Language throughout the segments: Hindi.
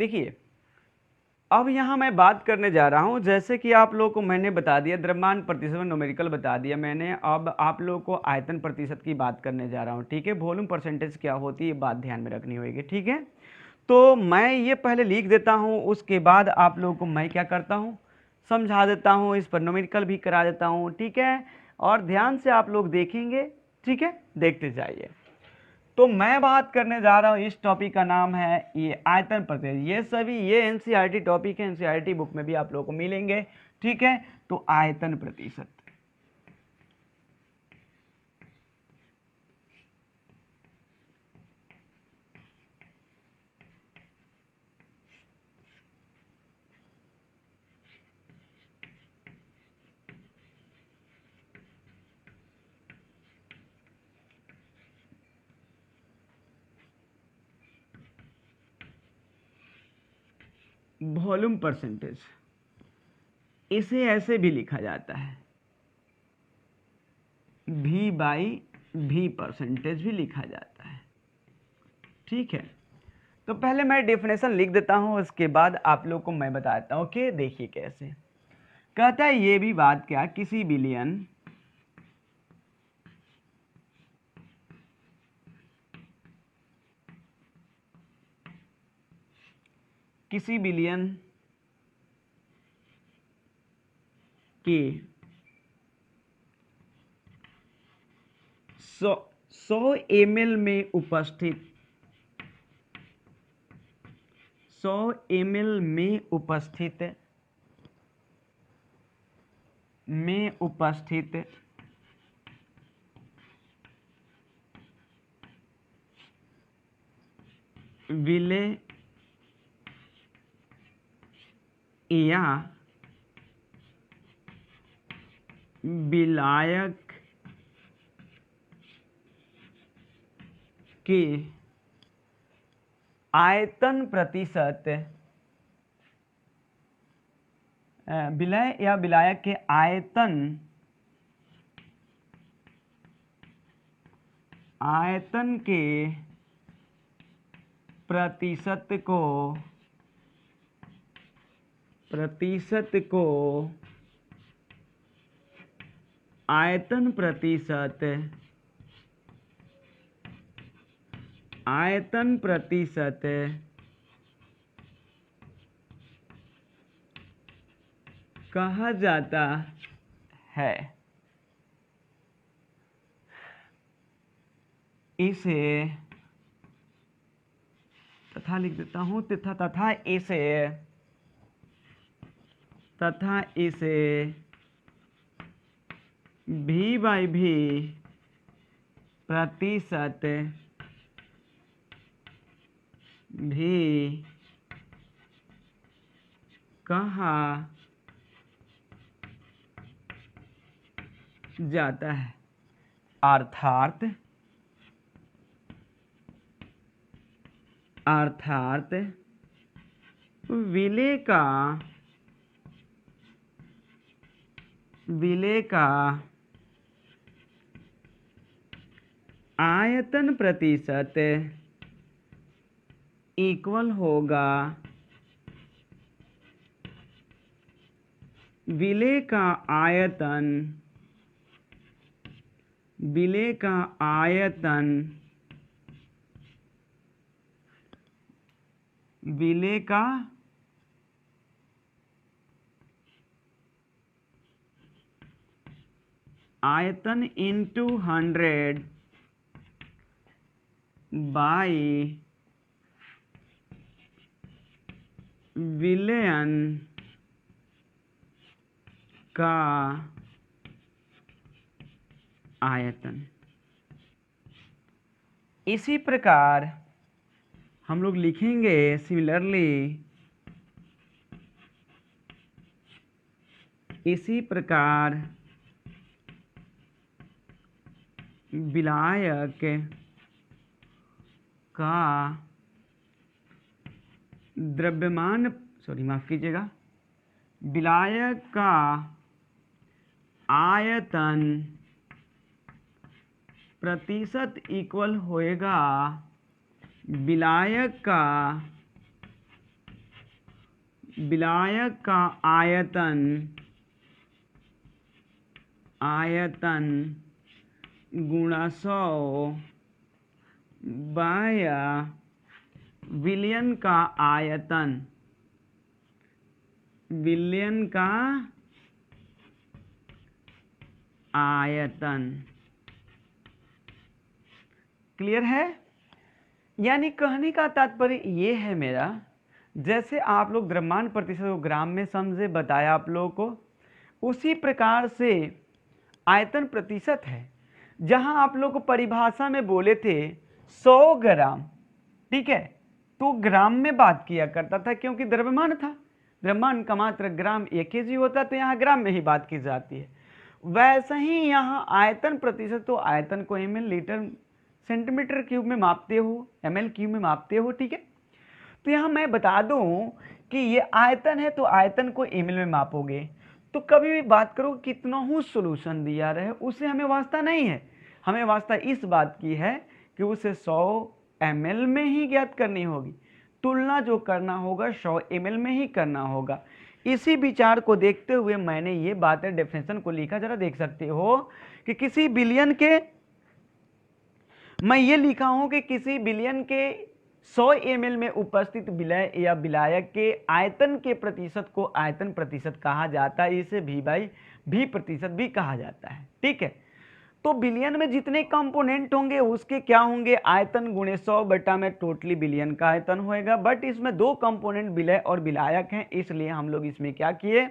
देखिए, अब यहाँ मैं बात करने जा रहा हूँ, जैसे कि आप लोगों को मैंने बता दिया द्रव्यमान प्रतिशत में न्यूमेरिकल बता दिया मैंने। अब आप लोगों को आयतन प्रतिशत की बात करने जा रहा हूँ, ठीक है। वॉल्यूम परसेंटेज क्या होती है, ये बात ध्यान में रखनी होगी, ठीक है। तो मैं ये पहले लिख देता हूँ, उसके बाद आप लोगों को मैं क्या करता हूँ, समझा देता हूँ, इस पर न्यूमेरिकल भी करा देता हूँ, ठीक है। और ध्यान से आप लोग देखेंगे, ठीक है, देखते जाइए। तो मैं बात करने जा रहा हूँ, इस टॉपिक का नाम है ये आयतन प्रतिशत। ये सभी ये एनसीईआरटी टॉपिक है, एनसीईआरटी बुक में भी आप लोगों को मिलेंगे, ठीक है। तो आयतन प्रतिशत, वॉल्यूम परसेंटेज, इसे ऐसे भी लिखा जाता है, V बाई V परसेंटेज भी लिखा जाता है, ठीक है। तो पहले मैं डेफिनेशन लिख देता हूं, उसके बाद आप लोग को मैं बताता हूं कि देखिए कैसे कहता है। ये भी बात क्या, किसी बिलियन के 100 ml में उपस्थित 100 ml में उपस्थित विलेय या विलायक के आयतन प्रतिशत, विलय या विलायक के आयतन के प्रतिशत को आयतन प्रतिशत कहा जाता है। इसे तथा लिख देता हूं, तथा इसे V बाई V प्रतिशत भी कहा जाता है। अर्थात विलेय का आयतन प्रतिशत इक्वल होगा विलेय का आयतन इंटू 100 बाई विलयन का आयतन। इसी प्रकार हम लोग लिखेंगे सिमिलरली, इसी प्रकार विलायक का द्रव्यमान, माफ कीजिएगा, विलायक का आयतन प्रतिशत इक्वल होएगा विलायक का विलायक का आयतन गुणा 100 बाया विलयन का आयतन क्लियर है। यानी कहने का तात्पर्य ये है मेरा, जैसे आप लोग द्रव्यमान प्रतिशत को ग्राम में समझे, बताया आप लोगों को, उसी प्रकार से आयतन प्रतिशत है। जहां आप लोग को परिभाषा में बोले थे 100 ग्राम, ठीक है, तो ग्राम में बात किया करता था क्योंकि द्रव्यमान था, द्रव्यमान का मात्र ग्राम 1 kg होता, तो यहाँ ग्राम में ही बात की जाती है। वैसे ही यहाँ आयतन प्रतिशत, तो आयतन को ml, लीटर, सेंटीमीटर क्यूब में मापते हो, ml क्यूब में मापते हो, ठीक है। तो यहाँ मैं बता दूं कि ये आयतन है तो आयतन को ml में मापोगे, तो कभी भी बात करो कितना ही सोल्यूशन दिया रहे उससे हमें वास्ता नहीं है। हमें वास्ता इस बात की है कि उसे 100 ml में ही ज्ञात करनी होगी, तुलना जो करना होगा 100 ml में ही करना होगा। इसी विचार को देखते हुए मैंने ये बातें डेफिनेशन को लिखा, जरा देख सकते हो कि किसी बिलियन के, मैं ये लिखा हूं कि किसी बिलियन के 100 ml में उपस्थित विलय या विलायक के आयतन के प्रतिशत को आयतन प्रतिशत कहा जाता है, इसे v प्रतिशत भी कहा जाता है, ठीक है। तो बिलियन में जितने कंपोनेंट होंगे उसके क्या होंगे, आयतन गुणे 100 बटा में टोटली बिलियन का आयतन होएगा। बट इसमें 2 कंपोनेंट विलय और विलायक हैं, इसलिए हम लोग इसमें क्या किए,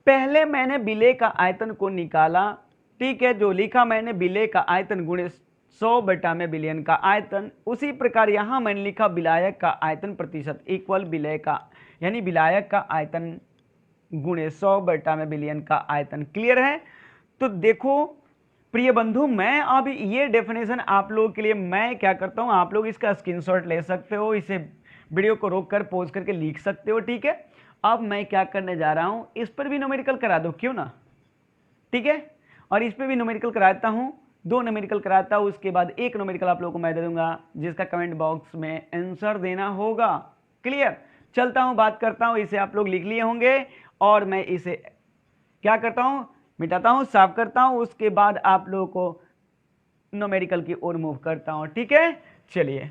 पहले मैंने विलय का आयतन को निकाला, ठीक है, जो लिखा मैंने विलय का आयतन गुणे 100 बटा में बिलियन का आयतन। उसी प्रकार यहां मैंने लिखा विलायक का आयतन प्रतिशत इक्वल विलय का, यानी विलायक का आयतन गुणे 100 बटा में बिलियन का आयतन। क्लियर है। तो देखो प्रिय बंधु, मैं अब ये डेफिनेशन आप लोगों के लिए मैं क्या करता हूं, आप लोग इसका स्क्रीनशॉट ले सकते हो, इसे वीडियो को रोक कर पॉज करके लिख सकते हो, ठीक है। अब मैं क्या करने जा रहा हूं, इस पर भी न्यूमेरिकल करा दो, क्यों ना, ठीक है, और इस पर भी न्यूमेरिकल कराता हूं, 2 न्यूमेरिकल कराता हूं, उसके बाद 1 न्यूमेरिकल आप लोगों को मैं दे दूंगा जिसका कमेंट बॉक्स में आंसर देना होगा। क्लियर। चलता हूं, बात करता हूं, इसे आप लोग लिख लिए होंगे और मैं इसे क्या करता हूं, मिटाता हूं, साफ करता हूं, उसके बाद आप लोगों को न्यूमेरिकल की ओर मूव करता हूं, ठीक है। चलिए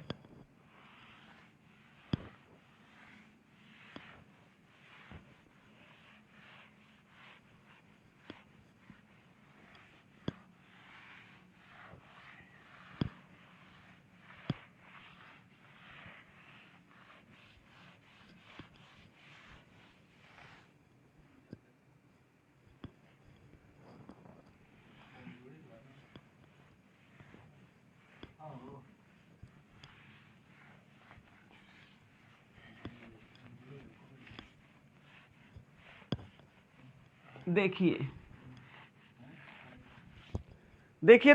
देखिए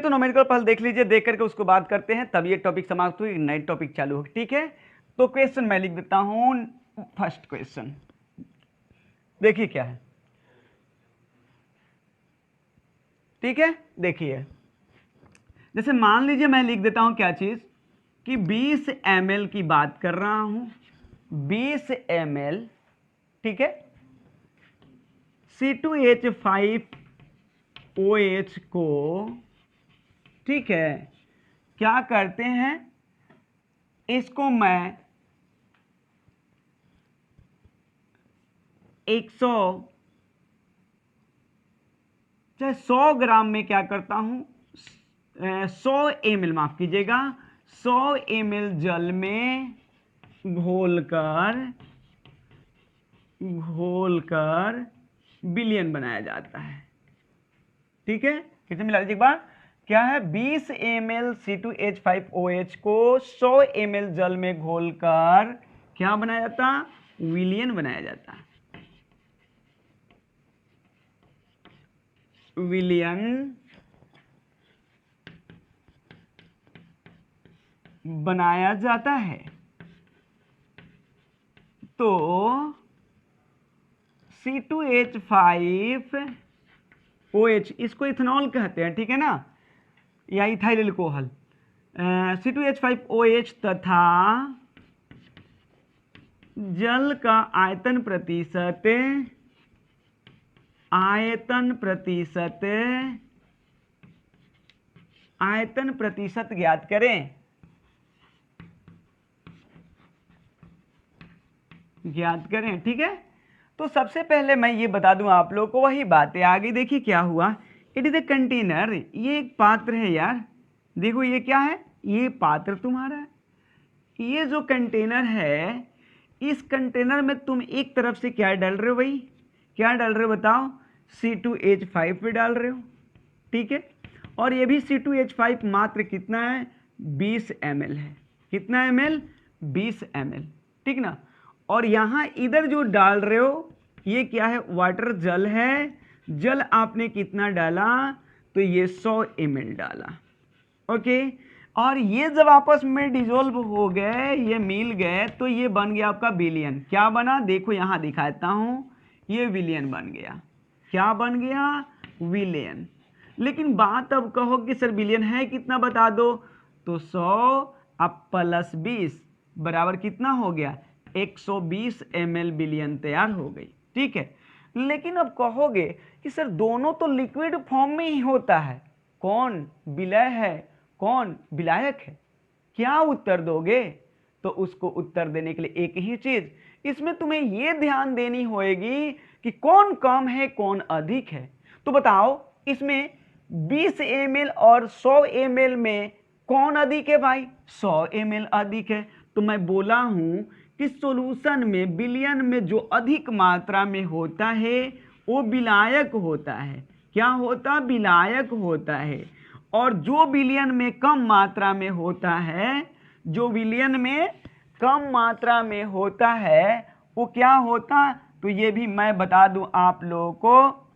तो न्यूमेरिकल पहले देख लीजिए, देख करके उसको बात करते हैं, तब ये टॉपिक समाप्त हुई, नई टॉपिक चालू हो, ठीक है। तो क्वेश्चन मैं लिख देता हूं, फर्स्ट क्वेश्चन देखिए क्या है, ठीक है। देखिए जैसे मान लीजिए मैं लिख देता हूं क्या चीज, कि 20 ml की बात कर रहा हूं, 20 ml, ठीक है, C2H5OH को, ठीक है, क्या करते हैं, इसको मैं 100 ग्राम में क्या करता हूं, 100 ml, माफ कीजिएगा, 100 ml जल में घोलकर विलयन बनाया जाता है, ठीक है। कितने मिला लीजिए एक बार, क्या है, 20 ml C2H5OH को 100 ml जल में घोलकर क्या बनाया जाता, विलयन बनाया जाता है, विलयन बनाया जाता है। तो C2H5OH इसको इथेनॉल कहते हैं, ठीक है ना, या इथाइल अल्कोहल। C2H5OH तथा जल का आयतन प्रतिशत, आयतन प्रतिशत, आयतन प्रतिशत ज्ञात करें, ज्ञात करें। ठीक है, तो सबसे पहले मैं ये बता दूं आप लोग को, वही बात है। आगे देखिए क्या हुआ, इट इज ए कंटेनर, ये एक पात्र है यार। देखो ये क्या है, ये पात्र तुम्हारा है। ये जो कंटेनर है, इस कंटेनर में तुम एक तरफ से क्या डाल रहे हो भाई, क्या डाल रहे हो बताओ, C2H5 पे डाल रहे हो। ठीक है, और ये भी C2H5 मात्र कितना है, 20 ml है। कितना ml, 20 ml। ठीक ना, और यहाँ इधर जो डाल रहे हो ये क्या है, वाटर, जल है। जल आपने कितना डाला, तो ये 100 ml डाला। ओके, और ये जब आपस में डिजोल्व हो गए, ये मिल गए, तो ये बन गया आपका विलियन। क्या बना, देखो यहाँ दिखाता हूं, ये विलियन बन गया। क्या बन गया, विलियन। लेकिन बात अब कहो कि सर विलियन है कितना बता दो, तो 100 अब प्लस 20 बराबर कितना हो गया, 120 ml विलियन तैयार हो गई। ठीक है, लेकिन अब कहोगे कि सर दोनों तो लिक्विड फॉर्म में ही होता है, कौन विलय है, कौन विलायक है, क्या उत्तर दोगे। तो उसको उत्तर देने के लिए एक ही चीज इसमें तुम्हें यह ध्यान देनी होगी कि कौन कम है कौन अधिक है। तो बताओ इसमें 20 ml और 100 ml में कौन अधिक है भाई, 100 ml अधिक है। तो मैं बोला हूं कि सॉल्यूशन में, विलयन में जो अधिक मात्रा में होता है वो विलायक होता है। क्या होता, विलायक होता है। और जो विलयन में कम मात्रा में होता है, जो विलयन में कम मात्रा में होता है वो क्या होता, तो ये भी मैं बता दूं आप लोगों को,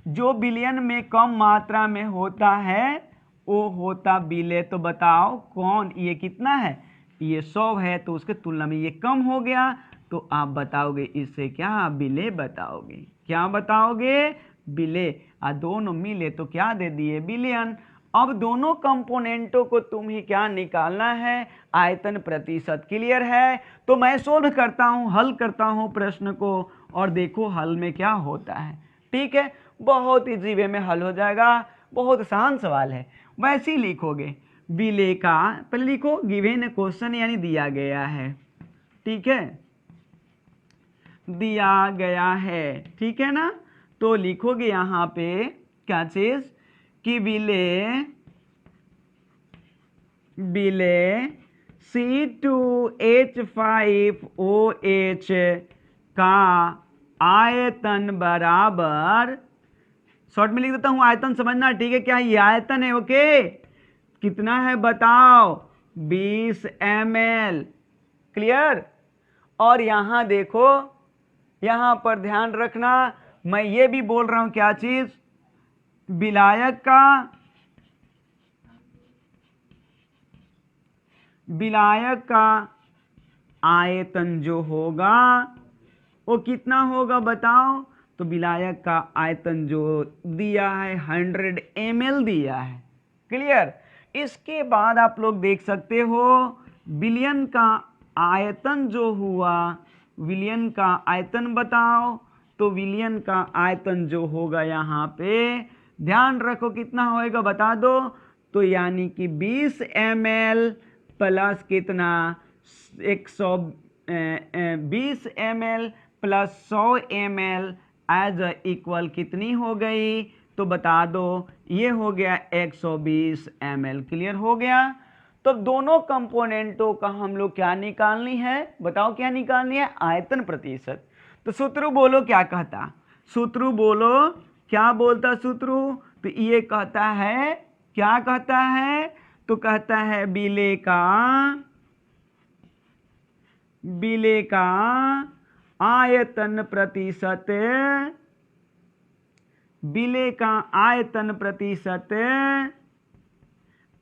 जो विलयन में कम मात्रा में होता है वो होता विलेय। तो बताओ कौन, ये कितना है, ये 100 है, तो उसके तुलना में ये कम हो गया, तो आप बताओगे इससे क्या, विलेय बताओगे। क्या बताओगे, विलेय। दोनों मिले तो क्या दे दिए, विलयन। अब दोनों कंपोनेंटों को तुम ही क्या निकालना है, आयतन प्रतिशत। क्लियर है, तो मैं सोल्व करता हूं, हल करता हूं प्रश्न को, और देखो हल में क्या होता है। ठीक है, बहुत इजी वे में हल हो जाएगा, बहुत आसान सवाल है। वैसे ही लिखोगे, विलेय का, पहले लिखो गिवन क्वेश्चन यानी दिया गया है। ठीक है, दिया गया है, ठीक है ना। तो लिखोगे यहां पे क्या चीज, कि विलेय, विलेय C2H5OH का आयतन बराबर, शॉर्ट में लिख देता हूं, आयतन समझना, ठीक है, क्या ये आयतन है, ओके। कितना है बताओ, 20 ml। क्लियर। और यहां देखो, यहां पर ध्यान रखना, मैं ये भी बोल रहा हूं क्या चीज, विलायक का, विलायक का आयतन जो होगा वो कितना होगा बताओ, तो विलायक का आयतन जो दिया है 100 ml दिया है। क्लियर। इसके बाद आप लोग देख सकते हो विलयन का आयतन जो हुआ, विलयन का आयतन बताओ, तो विलयन का आयतन जो होगा यहाँ पे ध्यान रखो कितना होएगा बता दो, तो यानी कि 20 ml प्लस कितना, 120 ml plus 100 ml is equal कितनी हो गई, तो बता दो ये हो गया 120 ml। क्लियर हो गया। तो दोनों कंपोनेंटों का हम लोग क्या निकालनी है, बताओ क्या निकालनी है, आयतन प्रतिशत। तो सूत्र बोलो क्या कहता, सूत्र बोलो क्या बोलता सूत्र, तो ये कहता है, क्या कहता है, तो कहता है विलेय का, विलेय का आयतन प्रतिशत, विलेय का आयतन प्रतिशत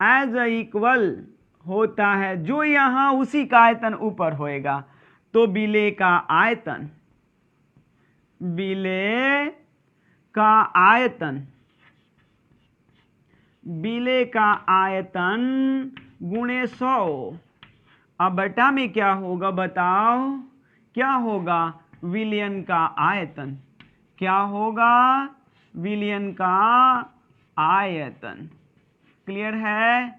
एज इक्वल होता है, जो यहां उसी का आयतन ऊपर होएगा। तो विलेय का आयतन, विलेय का आयतन, विलेय का आयतन गुणे 100 अब बटा में क्या होगा बताओ, क्या होगा, विलयन का आयतन, क्या होगा, विलयन का आयतन, क्लियर है,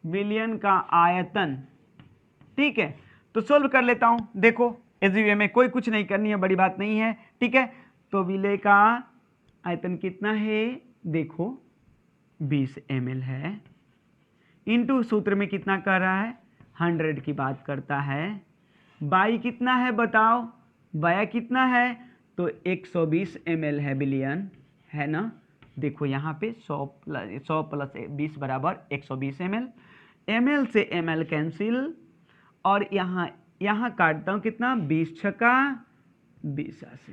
विलयन का आयतन। ठीक है, तो सोल्व कर लेता हूं, देखो एसवीए में कोई कुछ नहीं करनी है, बड़ी बात नहीं है। ठीक है, तो विलय का आयतन कितना है, देखो 20 ml है, इनटू सूत्र में कितना कर रहा है, 100 की बात करता है, बाई कितना है बताओ, बाया कितना है, तो 120 ml है विलयन, है ना। देखो यहाँ पे 100 प्लस 20 बराबर 120 ml, ml से ml कैंसिल, और यहाँ काटता हूँ कितना, 20 छक्का 20 से,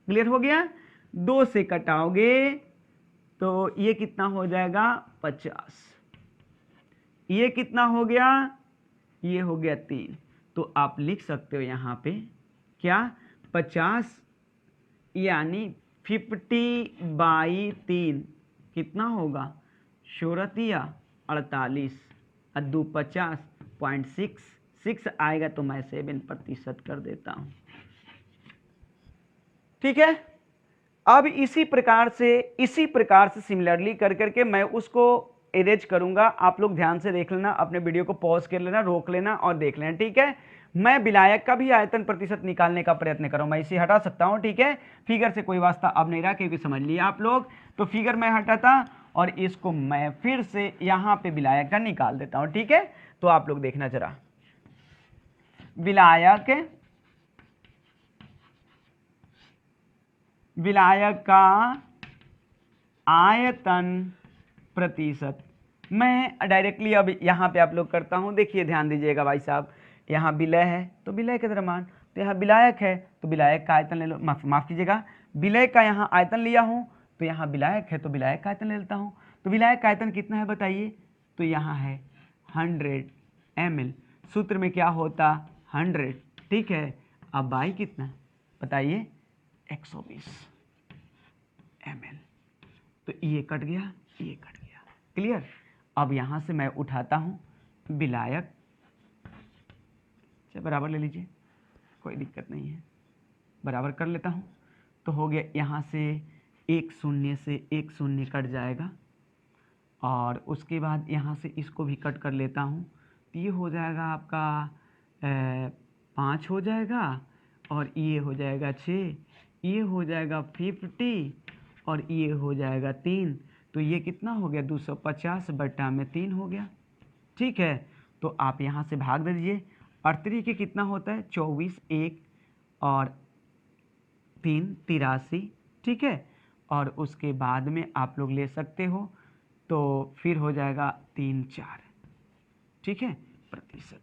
क्लियर हो गया। 2 से कटाओगे तो ये कितना हो जाएगा 50, ये कितना हो गया, ये हो गया 3, तो आप लिख सकते हो यहाँ पे क्या, 50 यानी 50/3 कितना होगा, 48 और 2 50.6 आएगा, तो मैं 7% कर देता हूं। ठीक है, अब इसी प्रकार से सिमिलरली कर करके मैं उसको इरेज करूंगा, आप लोग ध्यान से देख लेना, अपने वीडियो को पॉज कर लेना, रोक लेना और देख लेना। ठीक है, मैं विलायक का भी आयतन प्रतिशत निकालने का प्रयत्न करूं, मैं इसे हटा सकता हूं। ठीक है, फिगर से कोई वास्ता अब नहीं रहा, क्योंकि समझ लिया आप लोग, तो फिगर मैं हटाता और इसको मैं फिर से यहां पे विलायक का निकाल देता हूं। ठीक है, तो आप लोग देखना जरा, विलायक का आयतन प्रतिशत, मैं डायरेक्टली अब यहाँ पे आप लोग करता हूँ। देखिए ध्यान दीजिएगा भाई साहब, यहाँ विलय है तो विलय का द्रव्यमान, तो यहाँ विलायक है तो विलायक का आयतन ले लो, माफ कीजिएगा, विलय का यहाँ आयतन लिया हूँ, तो यहाँ विलायक है तो विलायक का आयतन ले लेता हूँ। तो विलायक का आयतन कितना है बताइए, तो यहाँ है 100 ml, सूत्र में क्या होता 100। ठीक है, अब बाई कितना बताइए, 120 ml, तो ये कट गया, ये कट गया, क्लियर। अब यहां से मैं उठाता हूं विलायक, चलिए बराबर ले लीजिए, कोई दिक्कत नहीं है, बराबर कर लेता हूं, तो हो गया यहाँ से 1 0 से 1 0 कट जाएगा, और उसके बाद यहाँ से इसको भी कट कर लेता हूँ, तो ये हो जाएगा आपका 5 हो जाएगा, और ये हो जाएगा 6, ये हो जाएगा 50, और ये हो जाएगा 3, तो ये कितना हो गया 250/3 हो गया। ठीक है, तो आप यहाँ से भाग दे दीजिए, 38 के कितना होता है 24, 1 और 3 83। ठीक है, और उसके बाद में आप लोग ले सकते हो, तो फिर हो जाएगा 3 4। ठीक है, प्रतिशत,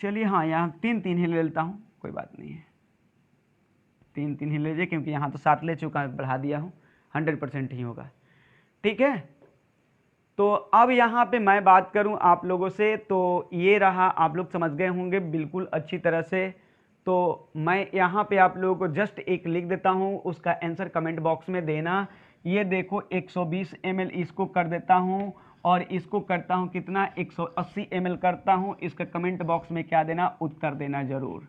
चलिए हाँ यहाँ 3 3 ही ले लेता हूँ, कोई बात नहीं है, 3 3 ही ले लीजिए, क्योंकि यहाँ तो 7 ले चुका, बढ़ा दिया हूँ, 100% ही होगा। ठीक है, तो अब यहाँ पे मैं बात करूँ आप लोगों से, तो ये रहा, आप लोग समझ गए होंगे बिल्कुल अच्छी तरह से। तो मैं यहाँ पे आप लोगों को जस्ट एक लिख देता हूँ, उसका आंसर कमेंट बॉक्स में देना। ये देखो 120 ml इसको कर देता हूँ, और इसको करता हूँ कितना 180 ml करता हूँ, इसका कमेंट बॉक्स में क्या देना, उत्तर देना जरूर।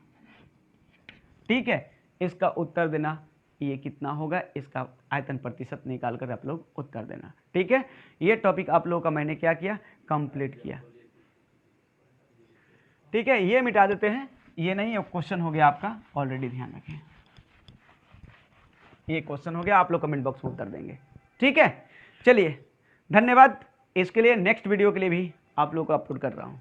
ठीक है, इसका उत्तर देना, ये कितना होगा, इसका आयतन प्रतिशत निकाल कर आप लोग उत्तर देना। ठीक है, ये टॉपिक आप लोगों का मैंने क्या किया, कंप्लीट किया। ठीक है, ये मिटा देते हैं, ये नहीं, ये क्वेश्चन हो गया आपका ऑलरेडी, ध्यान रखें, ये क्वेश्चन हो गया, आप लोग कमेंट बॉक्स में उत्तर देंगे। ठीक है, चलिए धन्यवाद, इसके लिए नेक्स्ट वीडियो के लिए भी आप लोग को अपलोड कर रहा हूं।